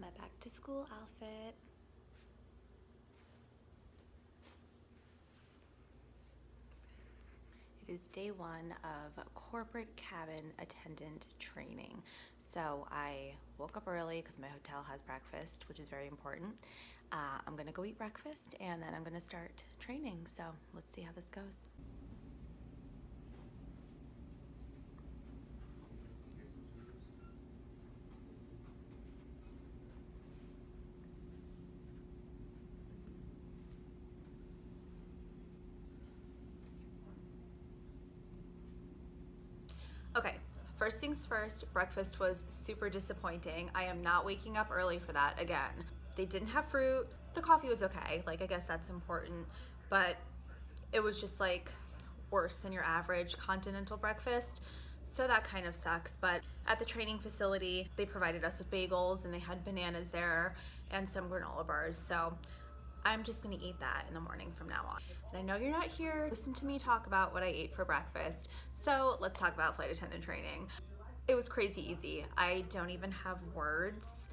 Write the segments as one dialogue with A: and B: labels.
A: My back to school outfit. It is day one of corporate cabin attendant training. So I woke up early because my hotel has breakfast, which is very important. I'm gonna go eat breakfast and then I'm gonna start training. So let's see how this goes. Okay, first things first, breakfast was super disappointing. I am not waking up early for that again. They didn't have fruit. The coffee was okay, like I guess that's important, but it was just like worse than your average continental breakfast. So that kind of sucks, but at the training facility, they provided us with bagels and they had bananas there and some granola bars. So I'm just gonna eat that in the morning from now on. And I know you're not here to listen to me talk about what I ate for breakfast, so let's talk about flight attendant training. It was crazy easy. I don't even have words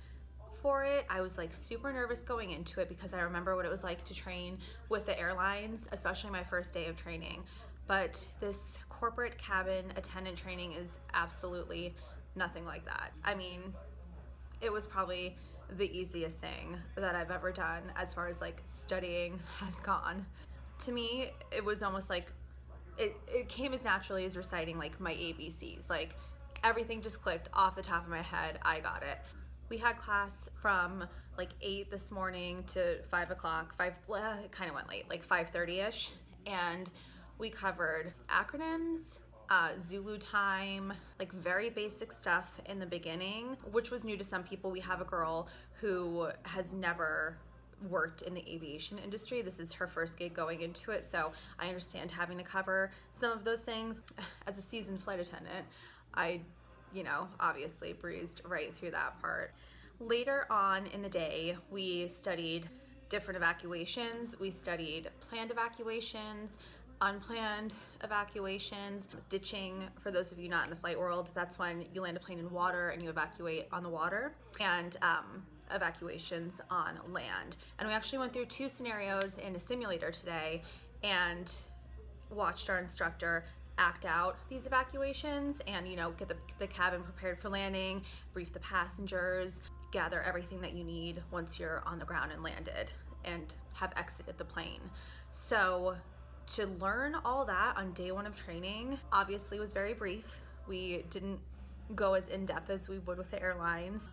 A: for it. I was like super nervous going into it because I remember what it was like to train with the airlines, especially my first day of training. But this corporate cabin attendant training is absolutely nothing like that. I mean, it was probably the easiest thing that I've ever done as far as like studying has gone. To me, it was almost like it came as naturally as reciting like my ABCs. Like everything just clicked off the top of my head. I got it. We had class from like 8 this morning to 5 o'clock. It kind of went late, like 5:30ish, and we covered acronyms, Zulu time, like very basic stuff in the beginning, which was new to some people. We have a girl who has never worked in the aviation industry. This is her first gig going into it, so I understand having to cover some of those things. As a seasoned flight attendant, I, obviously breezed right through that part. Later on in the day, we studied different evacuations. We studied planned evacuations, unplanned evacuations, ditching. For those of you not in the flight world, that's when you land a plane in water and you evacuate on the water, and evacuations on land. And we actually went through 2 scenarios in a simulator today and watched our instructor act out these evacuations and get the cabin prepared for landing, brief the passengers, gather everything that you need once you're on the ground and landed and have exited the plane. So to learn all that on day 1 of training obviously was very brief. We didn't go as in-depth as we would with the airlines.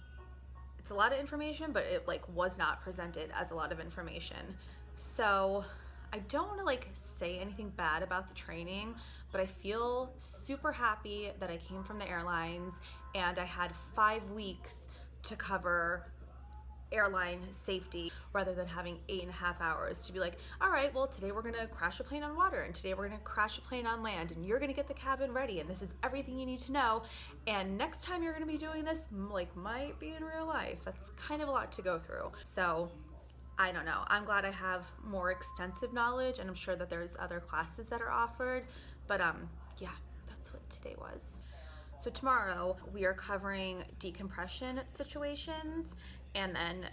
A: It's a lot of information, but it was not presented as a lot of information. So I don't want to say anything bad about the training, but I feel super happy that I came from the airlines and I had 5 weeks to cover airline safety rather than having 8.5 hours to be like, all right, well, today we're gonna crash a plane on water and today we're gonna crash a plane on land and you're gonna get the cabin ready and this is everything you need to know, and next time you're gonna be doing this might be in real life. That's kind of a lot to go through. So I don't know. I'm glad I have more extensive knowledge, and I'm sure that there's other classes that are offered, but yeah, that's what today was. So tomorrow we are covering decompression situations, and then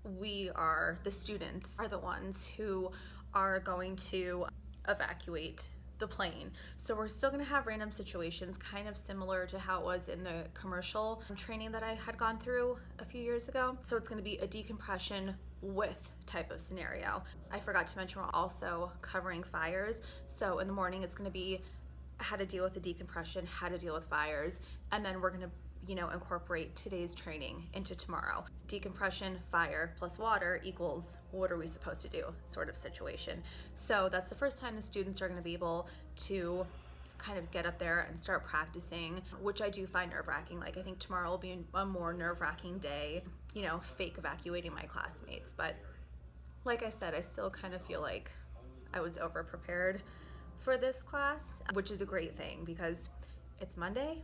A: the students are the ones who are going to evacuate the plane. So we're still gonna have random situations, kind of similar to how it was in the commercial training that I had gone through a few years ago. So it's gonna be a decompression with type of scenario. I forgot to mention we're also covering fires. So in the morning it's gonna be how to deal with the decompression, how to deal with fires, and then we're gonna incorporate today's training into tomorrow. Decompression, fire, plus water equals what are we supposed to do sort of situation. So that's the first time the students are gonna be able to kind of get up there and start practicing, which I do find nerve-wracking. I think tomorrow will be a more nerve-wracking day, fake evacuating my classmates. But like I said, I still kind of feel like I was over-prepared for this class, which is a great thing because it's Monday.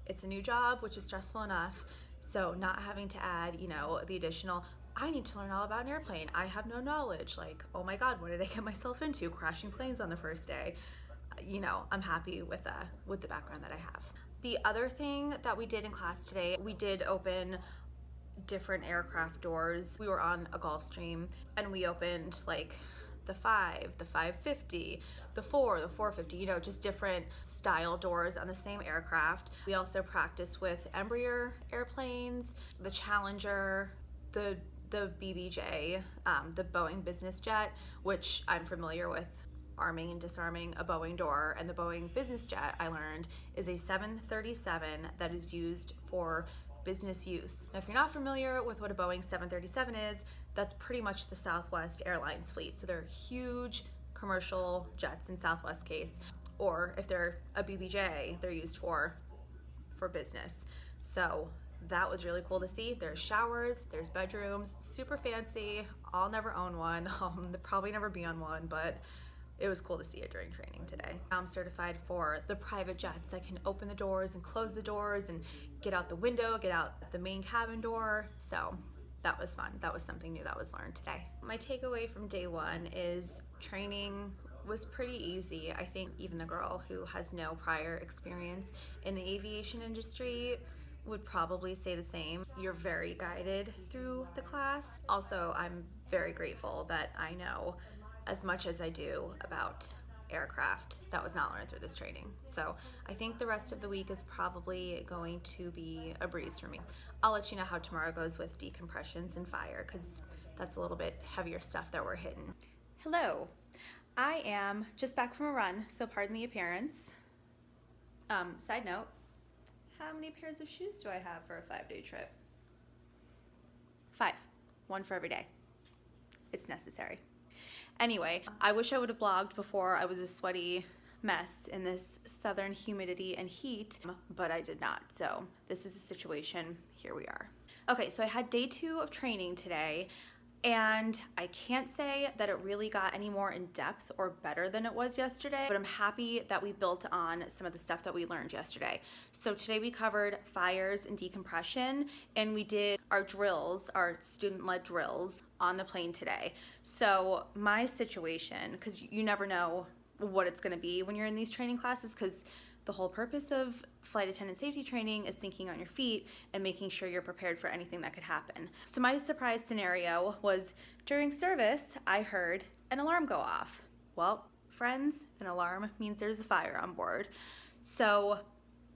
A: It's a new job, which is stressful enough. So not having to add, the additional, I need to learn all about an airplane. I have no knowledge. Oh my God, what did I get myself into? Crashing planes on the first day. I'm happy with the background that I have. The other thing that we did in class today, we did open different aircraft doors. We were on a Gulfstream and we opened like the 5, the 550, the 4, the 450, you know, just different style doors on the same aircraft. We also practiced with Embraer airplanes, the Challenger, the BBJ, the Boeing business jet, which I'm familiar with arming and disarming a Boeing door, and the Boeing business jet, I learned, is a 737 that is used for business use. Now, if you're not familiar with what a Boeing 737 is, that's pretty much the Southwest Airlines fleet. So they're huge commercial jets in Southwest case, or if they're a BBJ, they're used for business. So that was really cool to see. There's showers, there's bedrooms, super fancy. I'll never own one. I'll probably never be on one, but it was cool to see it during training today. I'm certified for the private jets. I can open the doors and close the doors and get out the window, get out the main cabin door. So that was fun. That was something new that was learned today. My takeaway from day one is training was pretty easy. I think even the girl who has no prior experience in the aviation industry would probably say the same. You're very guided through the class. Also, I'm very grateful that I know as much as I do about aircraft that was not learned through this training. So I think the rest of the week is probably going to be a breeze for me. I'll let you know how tomorrow goes with decompressions and fire, because that's a little bit heavier stuff that we're hitting. Hello, I am just back from a run, so pardon the appearance. Side note, how many pairs of shoes do I have for a 5-day trip? 5, 1 for every day. It's necessary. Anyway, I wish I would have blogged before I was a sweaty mess in this southern humidity and heat, but I did not. So this is a situation, here we are. Okay, so I had day 2 of training today, and I can't say that it really got any more in depth or better than it was yesterday, but I'm happy that we built on some of the stuff that we learned yesterday. So today we covered fires and decompression, and we did our drills, our student-led drills on the plane today. So my situation, because you never know what it's gonna be when you're in these training classes, because the whole purpose of flight attendant safety training is thinking on your feet and making sure you're prepared for anything that could happen. So my surprise scenario was during service, I heard an alarm go off. Well, friends, an alarm means there's a fire on board. So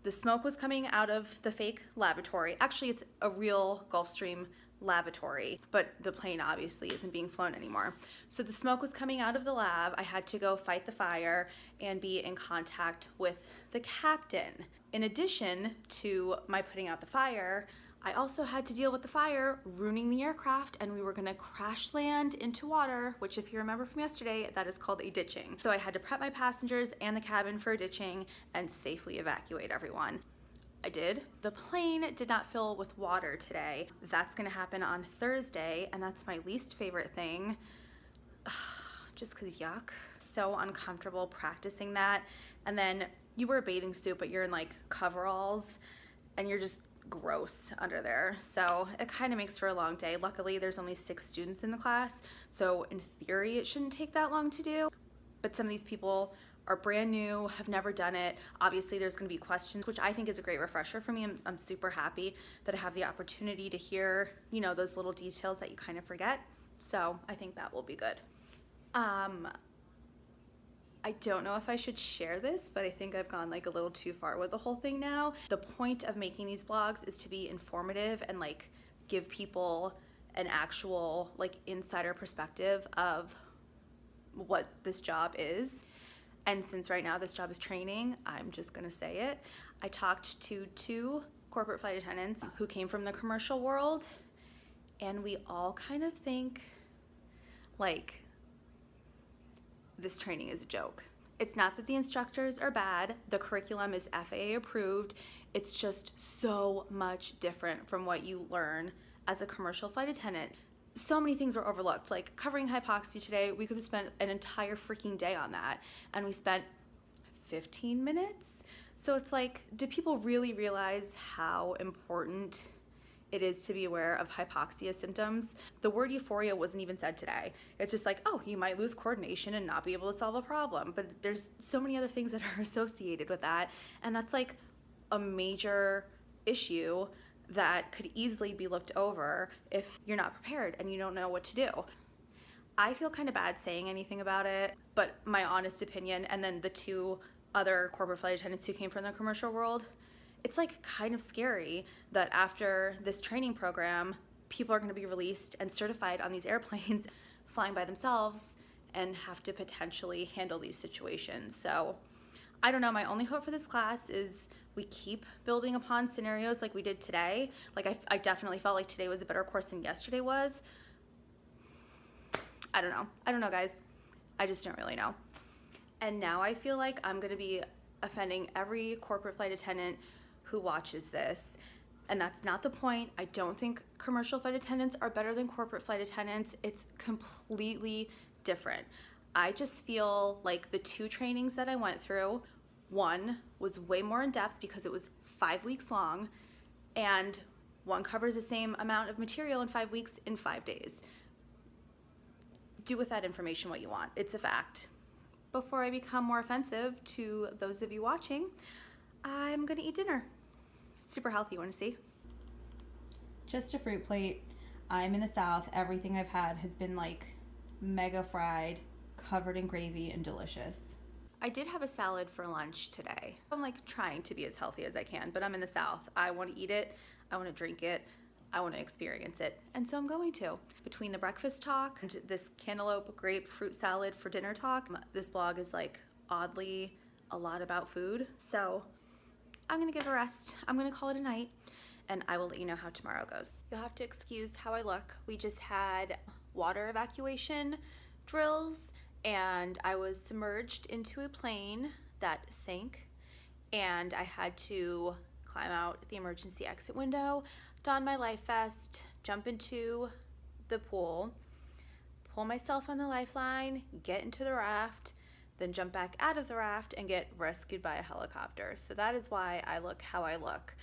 A: the smoke was coming out of the fake lavatory. Actually, it's a real Gulfstream lavatory, but the plane obviously isn't being flown anymore. So the smoke was coming out of the lab. I had to go fight the fire and be in contact with the captain. In addition to my putting out the fire, I also had to deal with the fire ruining the aircraft, and we were gonna crash land into water, which if you remember from yesterday, that is called a ditching. So I had to prep my passengers and the cabin for a ditching and safely evacuate everyone. I did. The plane did not fill with water today. That's gonna happen on Thursday, and that's my least favorite thing. Just cause yuck. So uncomfortable practicing that. And then you wear a bathing suit, but you're in like coveralls, and you're just gross under there. So it kind of makes for a long day. Luckily, there's only 6 students in the class, so in theory, it shouldn't take that long to do. But some of these people are brand new, have never done it. Obviously, there's gonna be questions, which I think is a great refresher for me. I'm super happy that I have the opportunity to hear, you know, those little details that you kind of forget. So I think that will be good. I don't know if I should share this, but I think I've gone like a little too far with the whole thing now. The point of making these blogs is to be informative and like give people an actual like insider perspective of what this job is. And since right now this job is training, I'm just gonna say it. I talked to 2 corporate flight attendants who came from the commercial world, and we all kind of think like this training is a joke. It's not that the instructors are bad. The curriculum is FAA approved. It's just so much different from what you learn as a commercial flight attendant. So many things are overlooked, like covering hypoxia today. We could have spent an entire freaking day on that, and we spent 15 minutes. So it's like, do people really realize how important it is to be aware of hypoxia symptoms? The word euphoria wasn't even said today. It's just like, oh, you might lose coordination and not be able to solve a problem. But there's so many other things that are associated with that, and that's like a major issue that could easily be looked over if you're not prepared and you don't know what to do. I feel kind of bad saying anything about it, but my honest opinion, and then the two other corporate flight attendants who came from the commercial world, it's like kind of scary that after this training program, people are going to be released and certified on these airplanes flying by themselves and have to potentially handle these situations. So I don't know, my only hope for this class is we keep building upon scenarios like we did today. Like I definitely felt like today was a better course than yesterday was. I don't know guys, I just don't really know. And now I feel like I'm gonna be offending every corporate flight attendant who watches this. And that's not the point. I don't think commercial flight attendants are better than corporate flight attendants. It's completely different. I just feel like the two trainings that I went through, one was way more in depth because it was 5 weeks long, and one covers the same amount of material in 5 weeks in 5 days. Do with that information what you want. It's a fact. Before I become more offensive to those of you watching, I'm gonna eat dinner. Super healthy, you wanna see? Just a fruit plate. I'm in the South. Everything I've had has been like mega fried, covered in gravy, and delicious. I did have a salad for lunch today. I'm like trying to be as healthy as I can, but I'm in the South. I want to eat it, I want to drink it, I want to experience it, and so I'm going to. Between the breakfast talk and this cantaloupe grape fruit salad for dinner talk, this vlog is like oddly a lot about food, so I'm gonna give a rest. I'm gonna call it a night, and I will let you know how tomorrow goes. You'll have to excuse how I look. We just had water evacuation drills, and I was submerged into a plane that sank, and I had to climb out the emergency exit window, don my life vest, jump into the pool, pull myself on the lifeline, get into the raft, then jump back out of the raft and get rescued by a helicopter. So that is why I look how I look.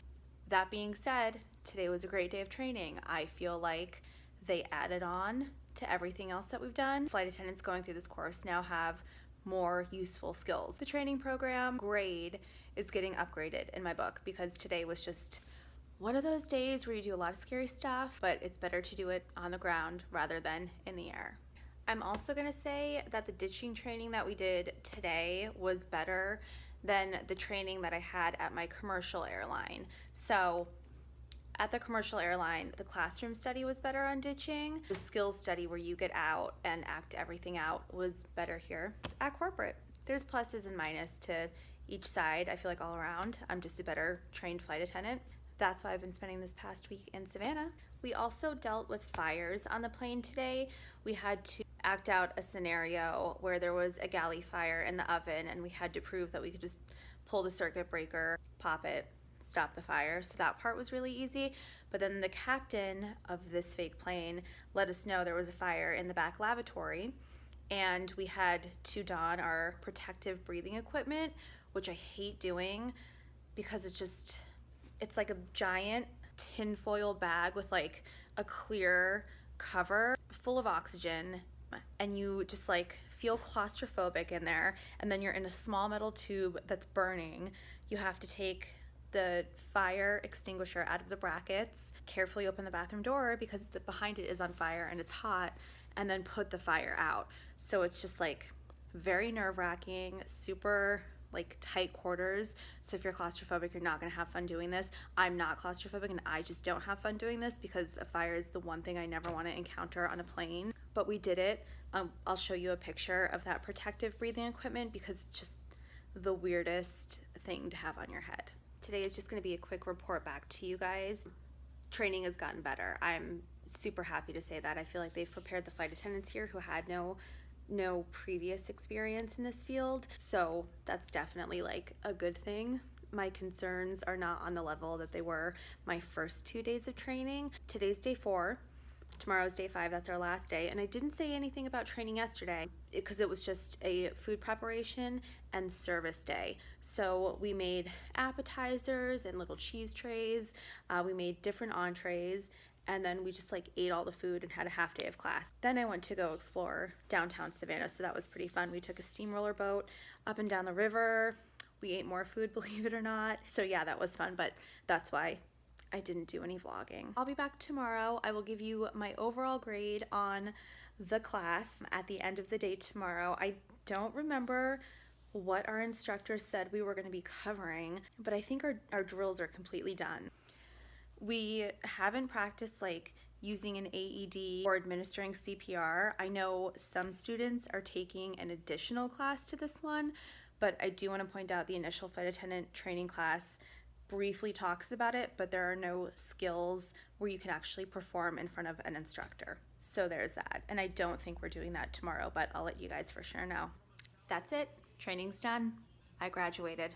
A: That being said, today was a great day of training. I feel like they added on to everything else that we've done. Flight attendants going through this course now have more useful skills. The training program grade is getting upgraded in my book because today was just one of those days where you do a lot of scary stuff, but it's better to do it on the ground rather than in the air. I'm also gonna say that the ditching training that we did today was better than the training that I had at my commercial airline. So at the commercial airline, the classroom study was better on ditching. The skills study where you get out and act everything out was better here at corporate. There's pluses and minuses to each side. I feel like all around, I'm just a better trained flight attendant. That's why I've been spending this past week in Savannah. We also dealt with fires on the plane today. We had to act out a scenario where there was a galley fire in the oven, and we had to prove that we could just pull the circuit breaker, pop it, stop the fire. So that part was really easy. But then the captain of this fake plane let us know there was a fire in the back lavatory, and we had to don our protective breathing equipment, which I hate doing because it's like a giant tinfoil bag with like a clear cover full of oxygen, and you just like feel claustrophobic in there, and then you're in a small metal tube that's burning. You have to take the fire extinguisher out of the brackets, carefully open the bathroom door because behind it is on fire and it's hot, and then put the fire out. So it's just like very nerve-wracking, super like tight quarters. So if you're claustrophobic, you're not gonna have fun doing this. I'm not claustrophobic, and I just don't have fun doing this because a fire is the one thing I never want to encounter on a plane. But we did it. I'll show you a picture of that protective breathing equipment because it's just the weirdest thing to have on your head. Today is just going to be a quick report back to you guys. Training has gotten better. I'm super happy to say that. I feel like they've prepared the flight attendants here who had no previous experience in this field. So that's definitely like a good thing. My concerns are not on the level that they were my first 2 days of training. Today's day 4. Tomorrow's day 5, that's our last day. And I didn't say anything about training yesterday because it was just a food preparation and service day. So we made appetizers and little cheese trays. We made different entrees, and then we just like ate all the food and had a half day of class. Then I went to go explore downtown Savannah, so that was pretty fun. We took a steamroller boat up and down the river. We ate more food, believe it or not. So yeah, that was fun, but that's why I didn't do any vlogging. I'll be back tomorrow. I will give you my overall grade on the class at the end of the day tomorrow. I don't remember what our instructor said we were going to be covering, but I think our drills are completely done. We haven't practiced like using an AED or administering CPR. I know some students are taking an additional class to this one, but I do want to point out the initial flight attendant training class briefly talks about it, but there are no skills where you can actually perform in front of an instructor. So there's that. And I don't think we're doing that tomorrow, but I'll let you guys for sure know. That's it. Training's done. I graduated.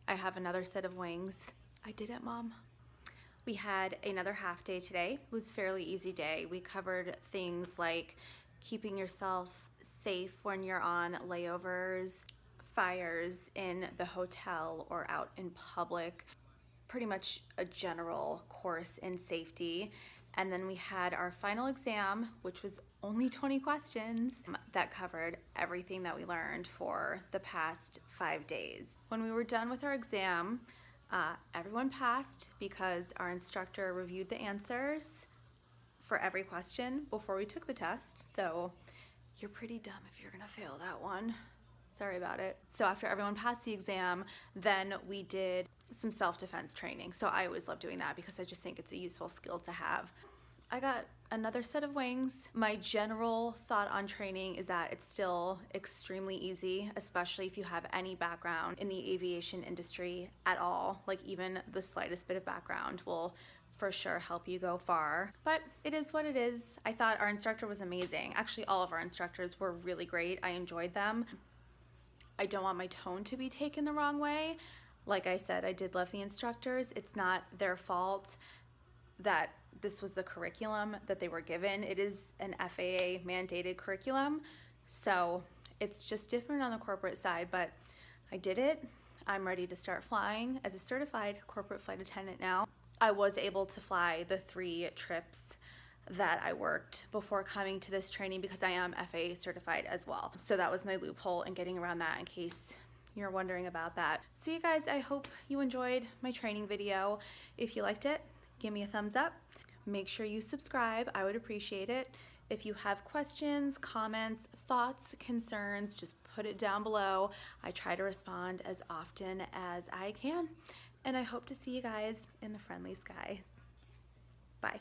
A: I have another set of wings. I did it, Mom. We had another half day today. It was a fairly easy day. We covered things like keeping yourself safe when you're on layovers, fires in the hotel or out in public, pretty much a general course in safety. And then we had our final exam, which was only 20 questions that covered everything that we learned for the past 5 days. When we were done with our exam, everyone passed because our instructor reviewed the answers for every question before we took the test. So you're pretty dumb if you're gonna fail that one. Sorry about it. So after everyone passed the exam, then we did some self-defense training. So I always love doing that because I just think it's a useful skill to have. I got another set of wings. My general thought on training is that it's still extremely easy, especially if you have any background in the aviation industry at all. Like even the slightest bit of background will for sure help you go far. But it is what it is. I thought our instructor was amazing. Actually, all of our instructors were really great. I enjoyed them. I don't want my tone to be taken the wrong way. Like I said, I did love the instructors. It's not their fault that this was the curriculum that they were given. It is an FAA mandated curriculum, so it's just different on the corporate side, but I did it. I'm ready to start flying as a certified corporate flight attendant now. I was able to fly the 3 trips that I worked before coming to this training because I am FAA certified as well. So that was my loophole in getting around that in case you're wondering about that. So you guys, I hope you enjoyed my training video. If you liked it, give me a thumbs up. Make sure you subscribe. I would appreciate it. If you have questions, comments, thoughts, concerns, just put it down below. I try to respond as often as I can. And I hope to see you guys in the friendly skies. Bye.